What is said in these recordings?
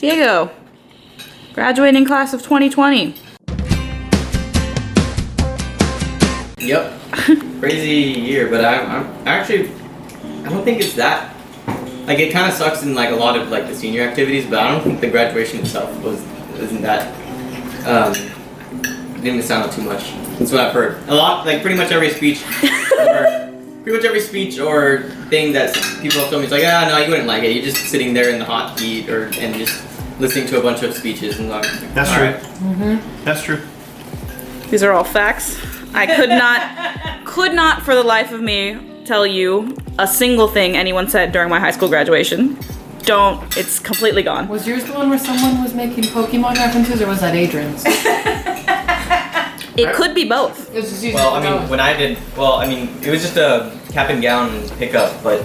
Diego, graduating class of 2020. Yep. Crazy year, but I'm actually, I don't think it's that, like it kind of sucks in like a lot of like the senior activities, but I don't think the graduation itself isn't that, didn't miss out on too much. That's what I've heard. A lot, like pretty much every speech, or thing that people have told me is like, ah, no, you wouldn't like it. You're just sitting there in the hot heat and just listening to a bunch of speeches and like, that's true. Right. Mm-hmm. That's true. These are all facts. I could not for the life of me tell you a single thing anyone said during my high school graduation. It's completely gone. Was yours the one where someone was making Pokemon references, or was that Adrian's? It could be both. Well, I mean, when I did, it was just a cap and gown pickup, but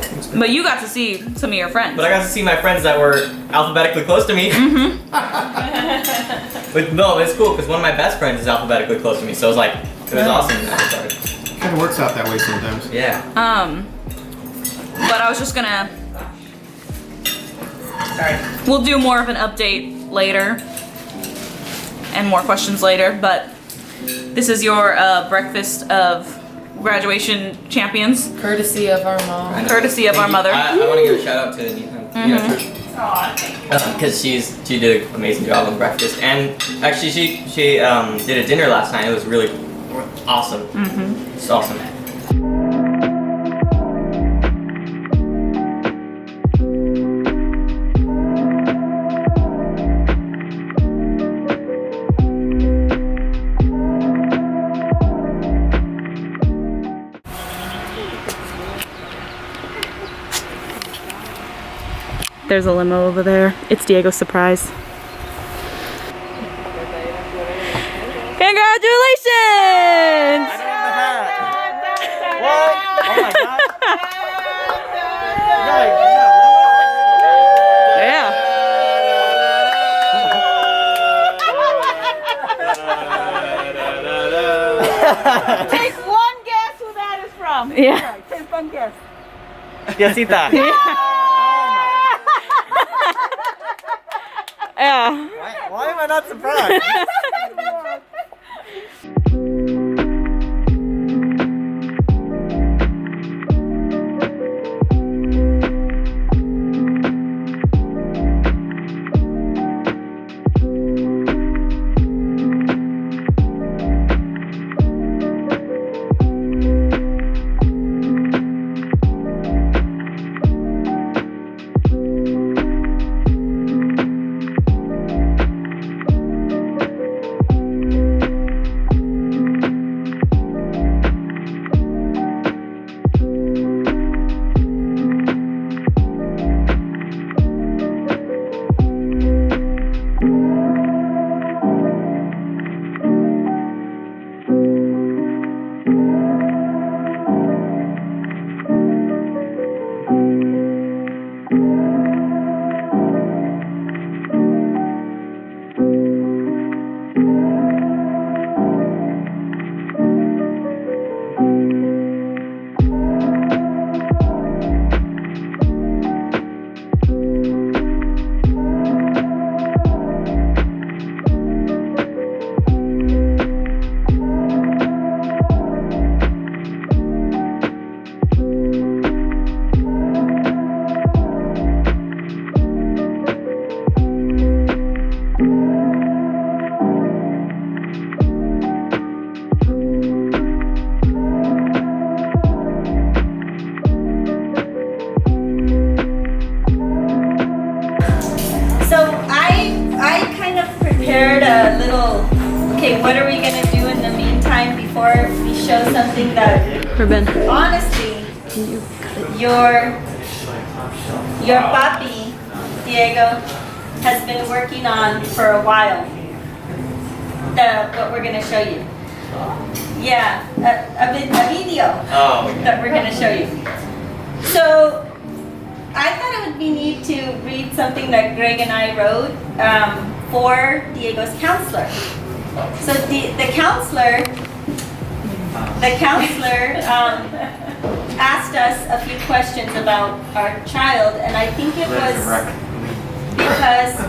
you got to see some of your friends. But I got to see my friends that were alphabetically close to me. Mm-hmm. But no, it's cool because one of my best friends is alphabetically close to me, so it was like, it was awesome in that regard. Kind of works out that way sometimes. Yeah. But I was just gonna. Sorry. We'll do more of an update later, and more questions later. But this is your breakfast of graduation champions. Courtesy of our mom. Courtesy of our mother. I want to give a shout out to Nina, because she did an amazing job on breakfast, and actually she did a dinner last night. It was really awesome. Mm-hmm. It's awesome. There's a limo over there. It's Diego's surprise. Congratulations! I don't have the hat. What? Oh my god. Yeah. Take one guess who that is from. Yeah. Right, take one guess. Yasita. Yeah. Why am I not surprised? Okay, what are we gonna do in the meantime before we show something that honestly your papi, Diego, has been working on for a while. What we're gonna show you. Yeah, a video that we're gonna show you. So I thought it would be neat to read something that Greg and I wrote for Diego's counselor. So the counselor asked us a few questions about our child, and I think it was because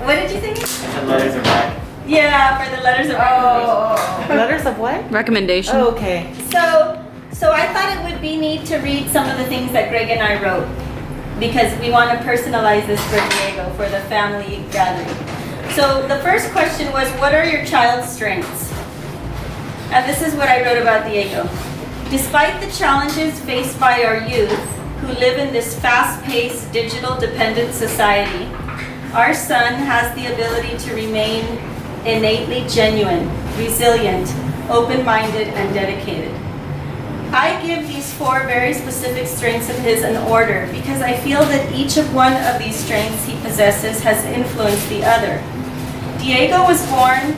What did you think? The letters are back. Yeah, for the letters of recommendation. Letters of what? Recommendation. Oh, okay. So I thought it would be neat to read some of the things that Greg and I wrote because we want to personalize this for Diego for the family gathering. So the first question was, what are your child's strengths? And this is what I wrote about Diego. Despite the challenges faced by our youth who live in this fast-paced, digital-dependent society, our son has the ability to remain innately genuine, resilient, open-minded, and dedicated. I give these 4 very specific strengths of his an order because I feel that each of one of these strengths he possesses has influenced the other. Diego was born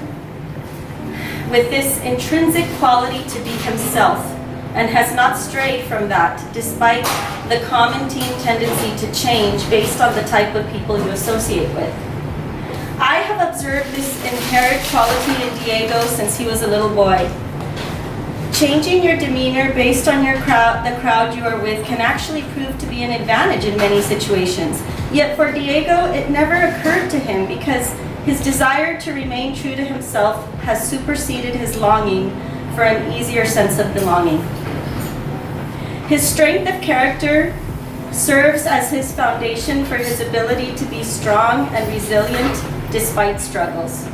with this intrinsic quality to be himself and has not strayed from that despite the common teen tendency to change based on the type of people you associate with. I have observed this inherent quality in Diego since he was a little boy. Changing your demeanor based on the crowd you are with can actually prove to be an advantage in many situations. Yet for Diego, it never occurred to him because his desire to remain true to himself has superseded his longing for an easier sense of belonging. His strength of character serves as his foundation for his ability to be strong and resilient despite struggles.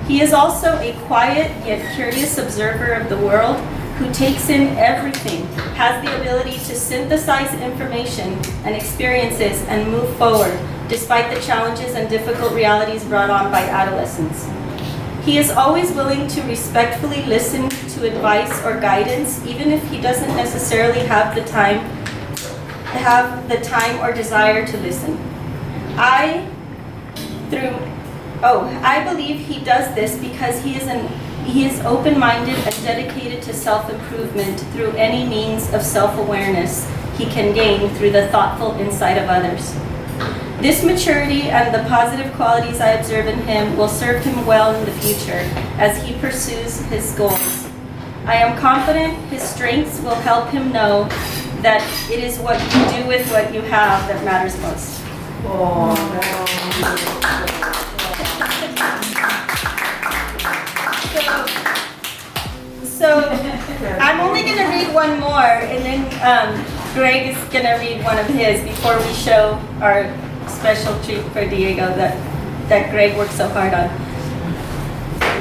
He is also a quiet yet curious observer of the world who takes in everything, has the ability to synthesize information and experiences and move forward despite the challenges and difficult realities brought on by adolescence. He is always willing to respectfully listen to advice or guidance, even if he doesn't necessarily have the time or desire to listen. I believe he does this because he is open-minded and dedicated to self-improvement through any means of self-awareness he can gain through the thoughtful insight of others. This maturity and the positive qualities I observe in him will serve him well in the future as he pursues his goals. I am confident his strengths will help him know that it is what you do with what you have that matters most. So I'm only going to read one more, and then Greg is going to read one of his before we show our special treat for Diego that Greg worked so hard on.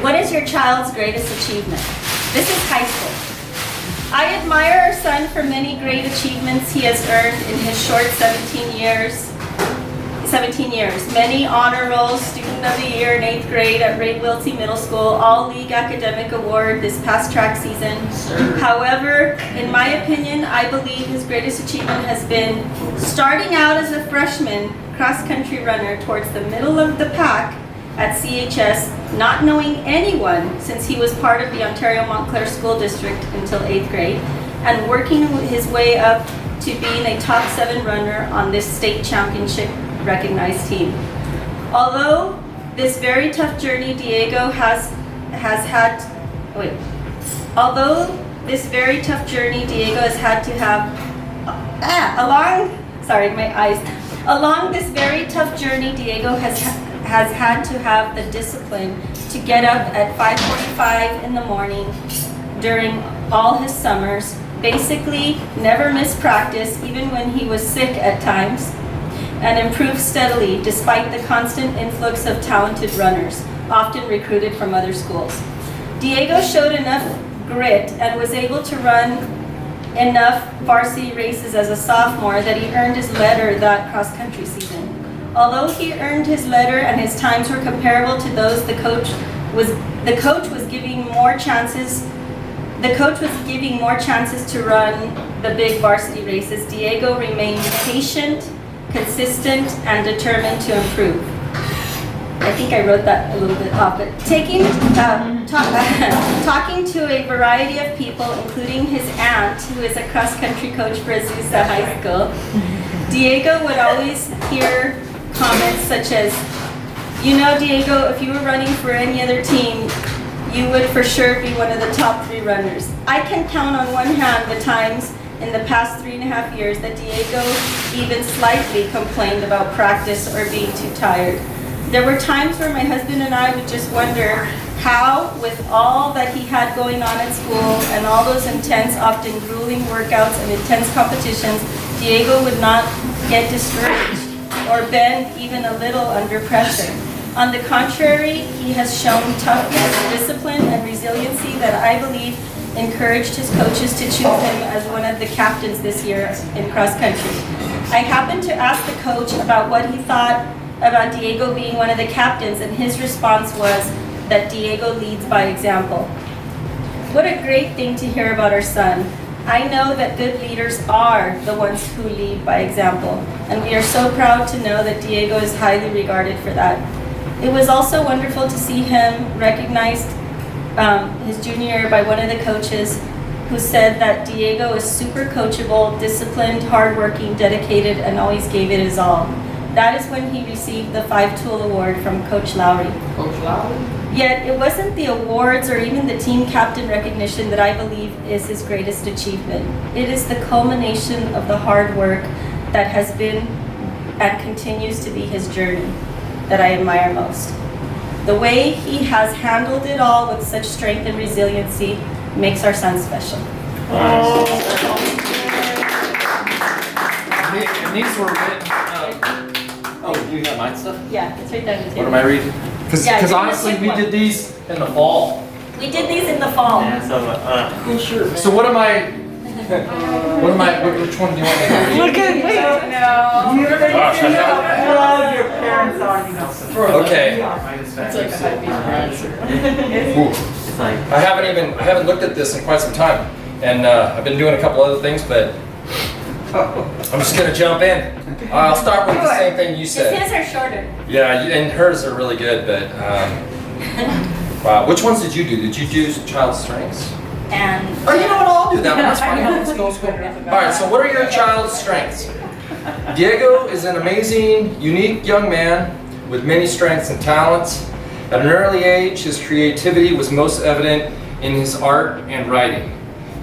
What is your child's greatest achievement? This is high school. I admire our son for many great achievements he has earned in his short 17 years. Many honor roll, student of the year in 8th grade at Ray Wilty Middle School, all-league academic award this past track season. However, in my opinion, I believe his greatest achievement has been starting out as a freshman cross-country runner towards the middle of the pack at CHS, not knowing anyone since he was part of the Ontario Montclair School District until 8th grade, and working his way up to being a top 7 runner on this state championship recognized team. Although this very tough journey Diego has had to have along this very tough journey Diego has had to have the discipline to get up at 5:45 in the morning during all his summers, basically never miss practice even when he was sick at times, and improve steadily despite the constant influx of talented runners, often recruited from other schools. Diego showed enough grit and was able to run enough varsity races as a sophomore that he earned his letter that cross-country season. Although he earned his letter and his times were comparable to those the coach was giving more chances to run the big varsity races, Diego remained patient, consistent, and determined to improve. I think I wrote that a little bit off, but talking to a variety of people, including his aunt, who is a cross-country coach for Azusa High School, Diego would always hear comments such as, "You know, Diego, if you were running for any other team, you would for sure be one of the top 3 runners." I can count on one hand the times in the past 3.5 years that Diego even slightly complained about practice or being too tired. There were times where my husband and I would just wonder how, with all that he had going on at school and all those intense, often grueling workouts and intense competitions, Diego would not get discouraged or bend even a little under pressure. On the contrary, he has shown toughness, discipline, and resiliency that I believe encouraged his coaches to choose him as one of the captains this year in cross country. I happened to ask the coach about what he thought about Diego being one of the captains, and his response was that Diego leads by example. What a great thing to hear about our son. I know that good leaders are the ones who lead by example, and we are so proud to know that Diego is highly regarded for that. It was also wonderful to see him recognized his junior year by one of the coaches who said that Diego is super coachable, disciplined, hardworking, dedicated, and always gave it his all. That is when he received the 5-tool award from Coach Lowry. Coach Lowry? Yet it wasn't the awards or even the team captain recognition that I believe is his greatest achievement. It is the culmination of the hard work that has been and continues to be his journey that I admire most. The way he has handled it all with such strength and resiliency makes our son special. And these were written. Oh, you got my stuff? Yeah, it's right there on the What table. am I reading? Because Yeah, you honestly, pick we one. did these in the fall. We did these in the fall. So what am I? Which one do you want me to read? Look at me. Gosh, I Well, your parents are, you know. Okay. It's like a high beat Ooh. I haven't looked at this in quite some time, and I've been doing a couple other things, but I'm just gonna jump in. I'll start with the same thing you Just said. his are shorter. Yeah, and hers are really good, but wow. Which ones did you do? Did you do child strengths? And Oh, you know what? I'll do that one. That's fine. Let's go. All right. So, what are your child's strengths? Diego is an amazing, unique young man with many strengths and talents. At an early age, his creativity was most evident in his art and writing.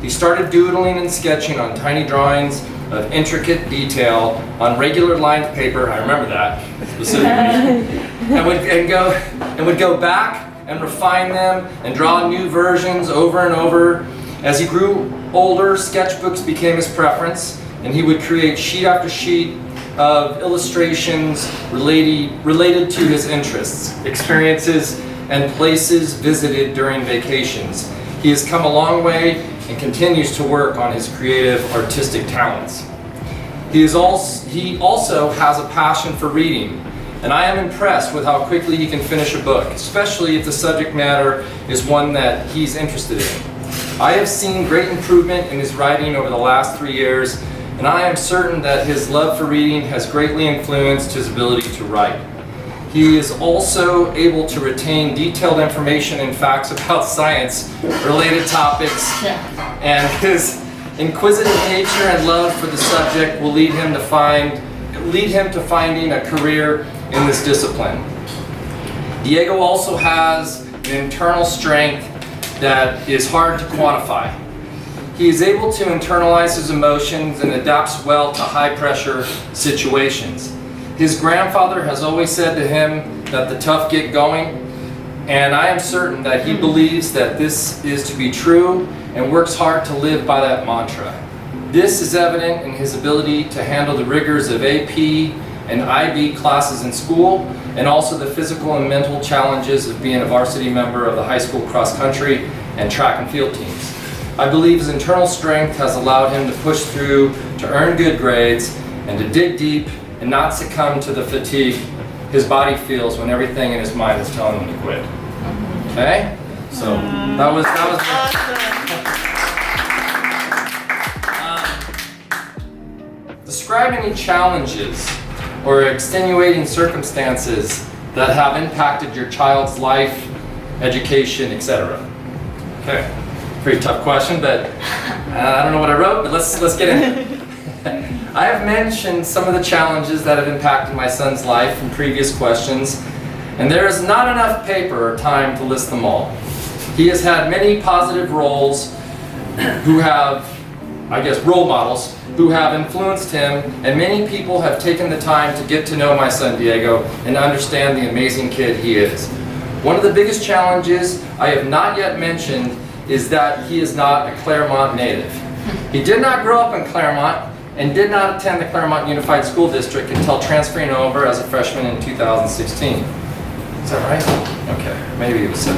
He started doodling and sketching on tiny drawings of intricate detail on regular lined paper. I remember that specifically, and would go back and refine them and draw new versions over and over. As he grew older, sketchbooks became his preference, and he would create sheet after sheet of illustrations related to his interests, experiences, and places visited during vacations. He has come a long way and continues to work on his creative artistic talents. He also has a passion for reading, and I am impressed with how quickly he can finish a book, especially if the subject matter is one that he's interested in. I have seen great improvement in his writing over the last 3 years, and I am certain that his love for reading has greatly influenced his ability to write. He is also able to retain detailed information and facts about science-related topics, and his inquisitive nature and love for the subject will lead him to finding a career in this discipline. Diego also has an internal strength that is hard to quantify. He is able to internalize his emotions and adapts well to high-pressure situations. His grandfather has always said to him that the tough get going, and I am certain that he believes that this is to be true and works hard to live by that mantra. This is evident in his ability to handle the rigors of AP and IB classes in school, and also the physical and mental challenges of being a varsity member of the high school cross country and track and field teams. I believe his internal strength has allowed him to push through, to earn good grades, and to dig deep and not succumb to the fatigue his body feels when everything in his mind is telling him to quit. Okay? So that was describe any challenges or extenuating circumstances that have impacted your child's life, education, etc. Okay, pretty tough question, but I don't know what I wrote, but let's get in. I have mentioned some of the challenges that have impacted my son's life in previous questions, and there is not enough paper or time to list them all. He has had many positive roles who have role models who have influenced him, and many people have taken the time to get to know my son Diego and understand the amazing kid he is. One of the biggest challenges I have not yet mentioned is that he is not a Claremont native. He did not grow up in Claremont and did not attend the Claremont Unified School District until transferring over as a freshman in 2016. Is that right? Okay, maybe it was so.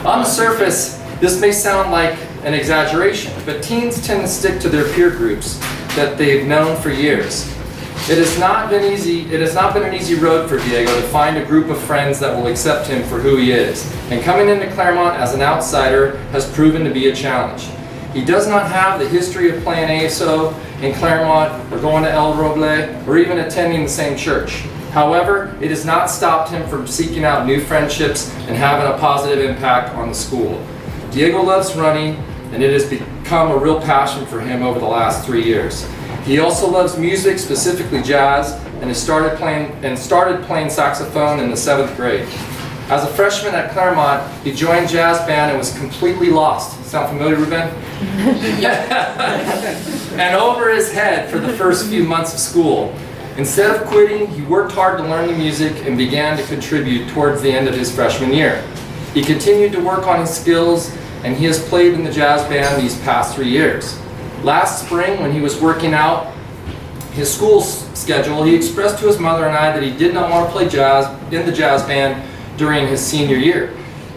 On the surface, this may sound like an exaggeration, but teens tend to stick to their peer groups that they've known for years. It has not been an easy road for Diego to find a group of friends that will accept him for who he is, and coming into Claremont as an outsider has proven to be a challenge. He does not have the history of playing ASO in Claremont or going to El Roble or even attending the same church. However, it has not stopped him from seeking out new friendships and having a positive impact on the school. Diego loves running, and it has become a real passion for him over the last 3 years. He also loves music, specifically jazz, and started playing saxophone in the 7th grade. As a freshman at Claremont, he joined jazz band and was completely lost. Sound familiar, Ruben? And over his head for the first few months of school. Instead of quitting, he worked hard to learn the music and began to contribute towards the end of his freshman year. He continued to work on his skills, and he has played in the jazz band these past 3 years. Last spring, when he was working out his school schedule, he expressed to his mother and I that he did not want to play jazz in the jazz band during his senior year.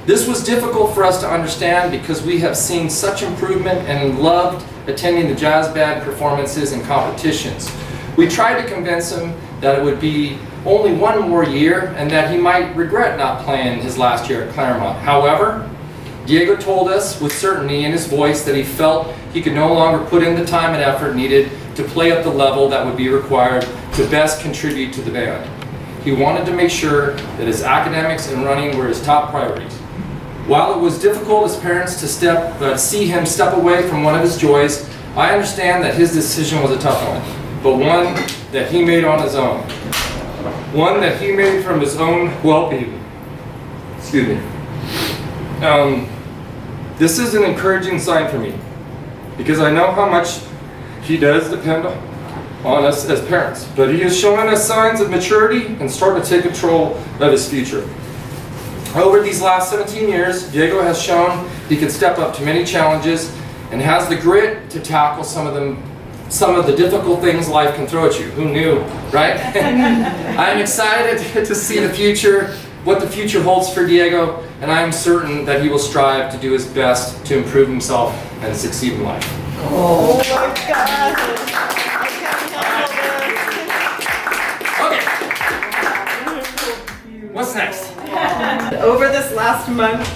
This was difficult for us to understand because we have seen such improvement and loved attending the jazz band performances and competitions. We tried to convince him that it would be only one more year and that he might regret not playing his last year at Claremont. However, Diego told us with certainty in his voice that he felt he could no longer put in the time and effort needed to play up the level that would be required to best contribute to the band. He wanted to make sure that his academics and running were his top priorities. While it was difficult as parents to see him step away from one of his joys, I understand that his decision was a tough one, but one that he made on his own. One that he made from his own well-being. Excuse me. This is an encouraging sign for me because I know how much he does depend on us as parents, but he is showing us signs of maturity and starting to take control of his future. Over these last 17 years, Diego has shown he can step up to many challenges and has the grit to tackle some of the difficult things life can throw at you. Who knew, right? I'm excited to see what the future holds for Diego, and I am certain that he will strive to do his best to improve himself and succeed in life. Oh my God. Okay. What's next? Over this last month,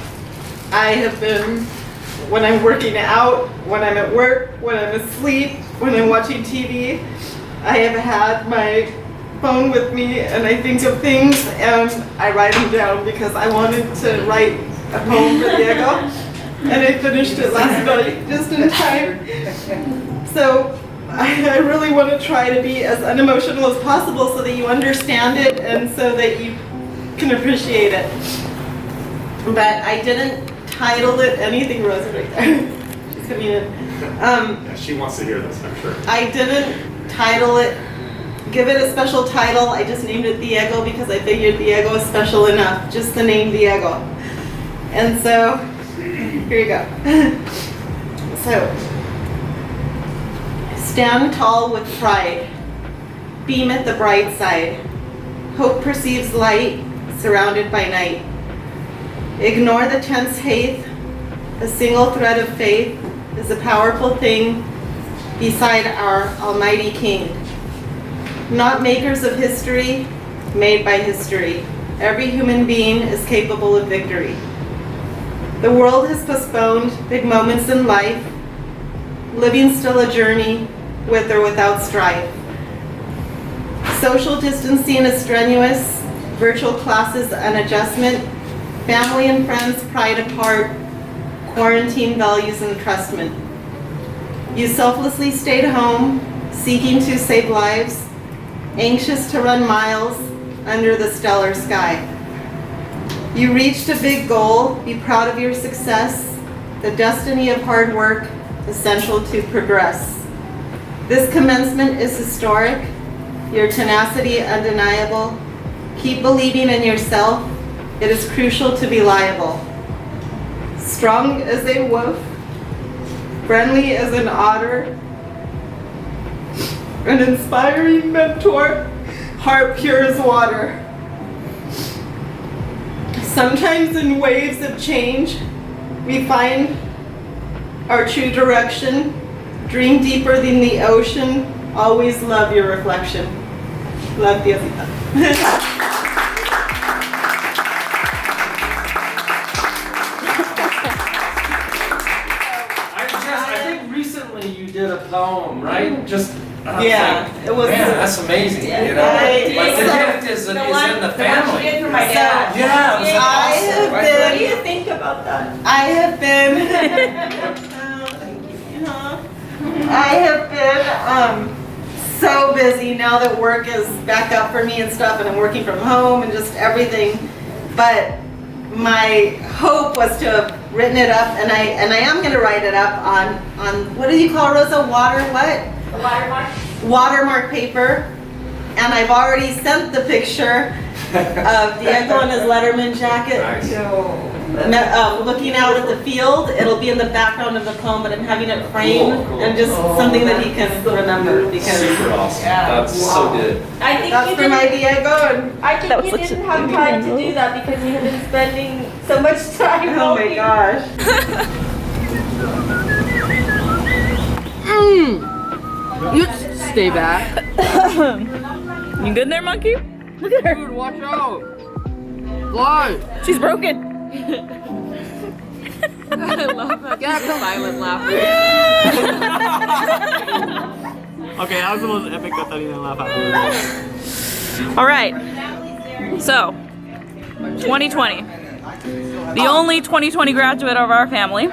I have been, when I'm working out, when I'm at work, when I'm asleep, when I'm watching TV, I have had my phone with me and I think of things and I write them down because I wanted to write a poem for Diego and I finished it last night just in time. So I really want to try to be as unemotional as possible so that you understand it and so that you can appreciate it. But I didn't title it anything. Rose right there. She's coming in. Yeah, she wants to hear this, I'm sure. I didn't title it, give it a special title. I just named it Diego because I figured Diego is special enough. Just the name Diego. And so, here you go. So, stand tall with pride. Beam at the bright side. Hope perceives light, surrounded by night. Ignore the tense hate. A single thread of faith is a powerful thing beside our Almighty King. Not makers of history, made by history. Every human being is capable of victory. The world has postponed big moments in life, living still a journey with or without strife. Social distancing is strenuous, virtual classes an adjustment, family and friends pried apart, quarantine values entrustment. You selflessly stayed home, seeking to save lives, anxious to run miles under the stellar sky. You reached a big goal, be proud of your success, the destiny of hard work, essential to progress. This commencement is historic. Your tenacity undeniable. Keep believing in yourself. It is crucial to be liable. Strong as a wolf, friendly as an otter, an inspiring mentor, heart pure as water. Sometimes in waves of change, we find our true direction. Dream deeper than the ocean. Always love your reflection. Love, Diosita. I think recently you did a poem, right? Just Yeah, it was. Man, that's amazing. You know, like the gift is in the family. Did for my dad. Yeah, it was awesome. What do you think about that? I have been. I have been so busy now that work is back up for me and stuff, and I'm working from home and just everything. But my hope was to have written it up, and I am going to write it up on what do you call it, Rosa? Watermark paper. And I've already sent the picture of Diego in his Letterman jacket. Nice. Looking out at the field. It'll be in the background of the poem, but I'm having it framed and just something that he can remember. Because Super awesome. That's so good. I think that's you for my didn't. Diego. And I think you didn't have time to do that because you have been spending so much time. oh my helping. gosh. You stay back. You good there, monkey? Look at her. Dude, watch out. Fly. She's broken. I love that. Get silent laughter. Okay, that was the most epic that I didn't laugh at. All right. So, 2020. The only 2020 graduate of our family.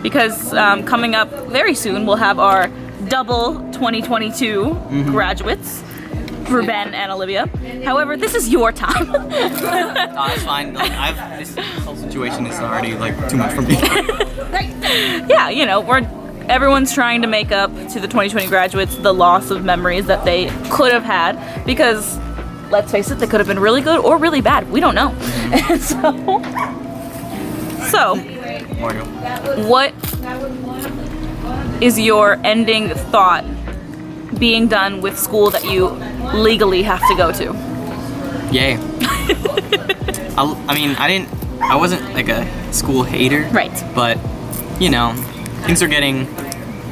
Because coming up very soon, we'll have our double 2022 graduates for Ben and Olivia. However, this is your time. It's fine. This whole situation is already like too much for me. Yeah, you know, everyone's trying to make up to the 2020 graduates the loss of memories that they could have had, because let's face it, they could have been really good or really bad. We don't know. And so what is your ending thought being done with school that you legally have to go to? Yay. I wasn't like a school hater. Right. But, you know, things are getting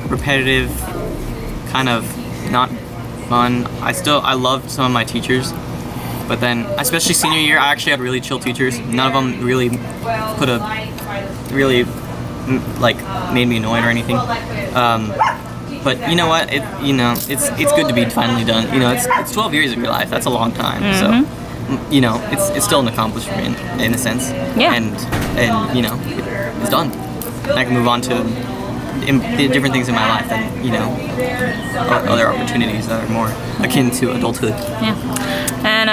repetitive, kind of not fun. I loved some of my teachers, but then, especially senior year, I actually had really chill teachers. None of them really made me annoyed or anything. But you know what? It's good to be finally done. You know, it's 12 years of your life. That's a long time. So, you know, it's still an accomplishment in a sense. Yeah. And you know, it's done. I can move on to different things in my life that, you know, other opportunities that are more akin to adulthood. Yeah. And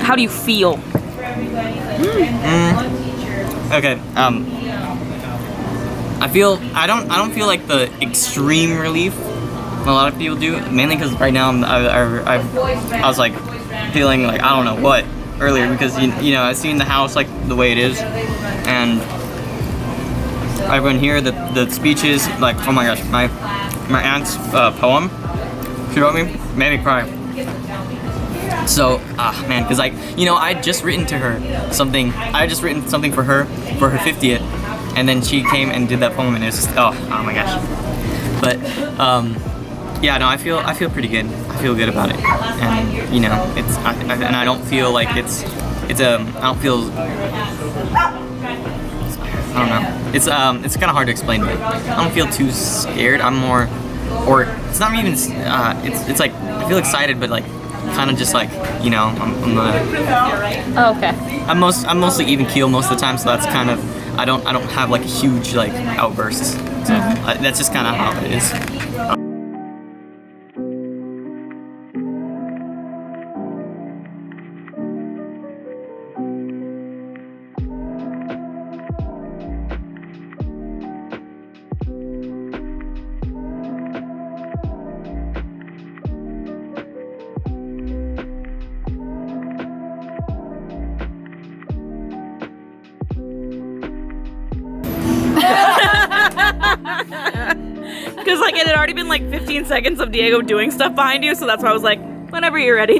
how do you feel? Okay. I don't feel like the extreme relief a lot of people do, mainly because right now I was like feeling like I don't know what earlier, because you know, I've seen the house like the way it is, and everyone here, the speeches, like, oh my gosh, my aunt's poem she wrote me made me cry. So man, because like, you know, I had just written something for her 50th, and then she came and did that poem, and it was just oh my gosh. But yeah, no, I feel pretty good. I feel good about it, and you know, and I don't feel like I don't feel, I don't know. It's kind of hard to explain, but I don't feel too scared. I'm more, or it's not even. It's like I feel excited, but like kind of just like, you know, Oh, okay. I'm mostly even keel most of the time, so that's kind of, I don't have like a huge like outbursts. So that's just kind of how it is. Because like it had already been like 15 seconds of Diego doing stuff behind you, so that's why I was like, whenever you're ready.